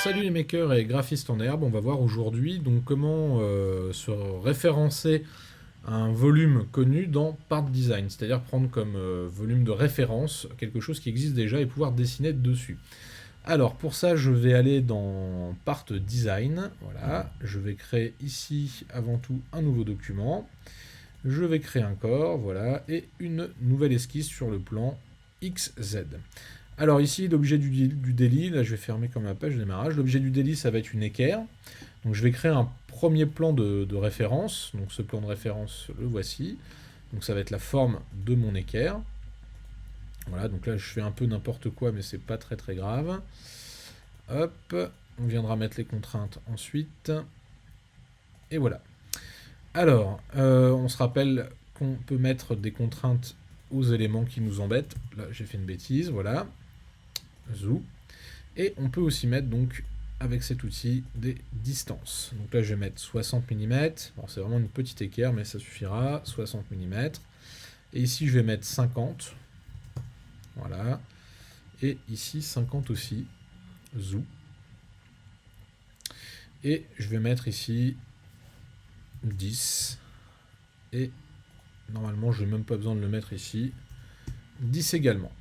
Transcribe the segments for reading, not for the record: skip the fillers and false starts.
Salut les makers et graphistes en herbe, on va voir aujourd'hui donc comment se référencer à un volume connu dans Part Design, c'est-à-dire prendre comme volume de référence quelque chose qui existe déjà et pouvoir dessiner dessus. Alors pour ça je vais aller dans Part Design, voilà, je vais créer ici avant tout un nouveau document, je vais créer un corps, voilà, et une nouvelle esquisse sur le plan XZ. Alors ici, l'objet du délit, là je vais fermer comme la page de démarrage, l'objet du délit ça va être une équerre. Donc je vais créer un premier plan de référence, donc ce plan de référence le voici. Donc ça va être la forme de mon équerre. Voilà, donc là je fais un peu n'importe quoi mais c'est pas très grave. Hop, on viendra mettre les contraintes ensuite. Et voilà. Alors, on se rappelle qu'on peut mettre des contraintes aux éléments qui nous embêtent. Là j'ai fait une bêtise, voilà. Zoo. Et on peut aussi mettre donc avec cet outil des distances. Donc là je vais mettre 60 mm, bon, c'est vraiment une petite équerre mais ça suffira, 60 mm. Et ici je vais mettre 50, voilà. Et ici 50 aussi, zoo. Et je vais mettre ici 10. Et normalement je n'ai même pas besoin de le mettre ici, 10 également.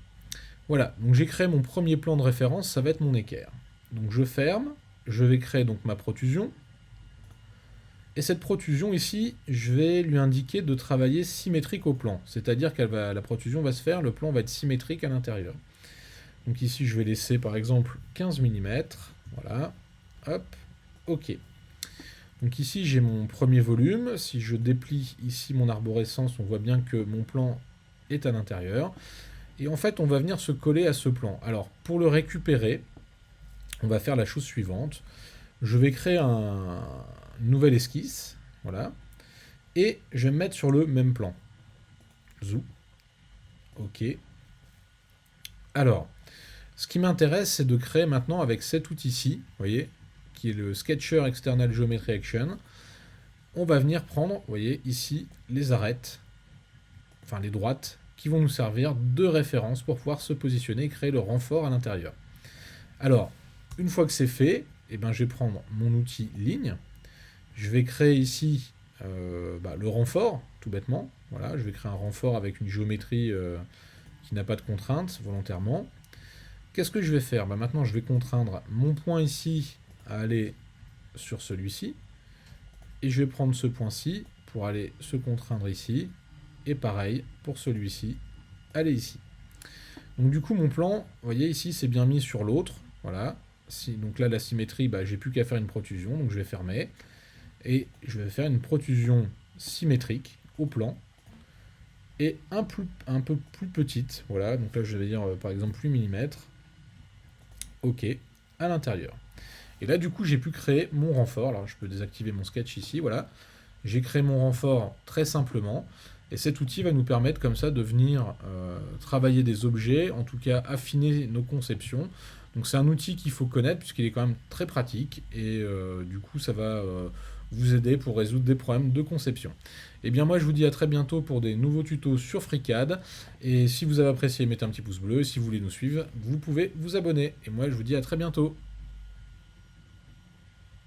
Voilà, donc j'ai créé mon premier plan de référence, ça va être mon équerre. Donc je ferme, je vais créer donc ma protrusion. Et cette protrusion ici, je vais lui indiquer de travailler symétrique au plan. C'est-à-dire que la protrusion va se faire, le plan va être symétrique à l'intérieur. Donc ici je vais laisser par exemple 15 mm. Voilà, hop, ok. Donc ici j'ai mon premier volume, si je déplie ici mon arborescence, on voit bien que mon plan est à l'intérieur. Et en fait, on va venir se coller à ce plan. Alors, pour le récupérer, on va faire la chose suivante. Je vais créer une nouvelle esquisse, voilà, et je vais me mettre sur le même plan. Zou. Ok. Alors, ce qui m'intéresse, c'est de créer maintenant avec cet outil-ci, vous voyez, qui est le Sketcher External Geometry Action. On va venir prendre, vous voyez, ici, les arêtes, enfin les droites, qui vont nous servir de référence pour pouvoir se positionner et créer le renfort à l'intérieur. Alors, une fois que c'est fait, eh ben, je vais prendre mon outil ligne, je vais créer ici le renfort, tout bêtement. Voilà, je vais créer un renfort avec une géométrie qui n'a pas de contrainte volontairement. Qu'est-ce que je vais faire? Maintenant, je vais contraindre mon point ici à aller sur celui-ci, et je vais prendre ce point-ci pour aller se contraindre ici, et pareil pour celui-ci, aller ici. Donc du coup mon plan, vous voyez ici c'est bien mis sur l'autre, voilà. Donc là la symétrie, j'ai plus qu'à faire une protrusion, donc je vais fermer, et je vais faire une protrusion symétrique au plan, et un peu plus petite, voilà, donc là je vais dire par exemple 8 mm, ok, à l'intérieur. Et là du coup j'ai pu créer mon renfort, alors je peux désactiver mon sketch ici, voilà. J'ai créé mon renfort très simplement, et cet outil va nous permettre comme ça de venir travailler des objets, en tout cas affiner nos conceptions. Donc c'est un outil qu'il faut connaître puisqu'il est quand même très pratique, et du coup ça va vous aider pour résoudre des problèmes de conception. Et bien moi je vous dis à très bientôt pour des nouveaux tutos sur FreeCAD, et si vous avez apprécié mettez un petit pouce bleu, et si vous voulez nous suivre vous pouvez vous abonner, et moi je vous dis à très bientôt.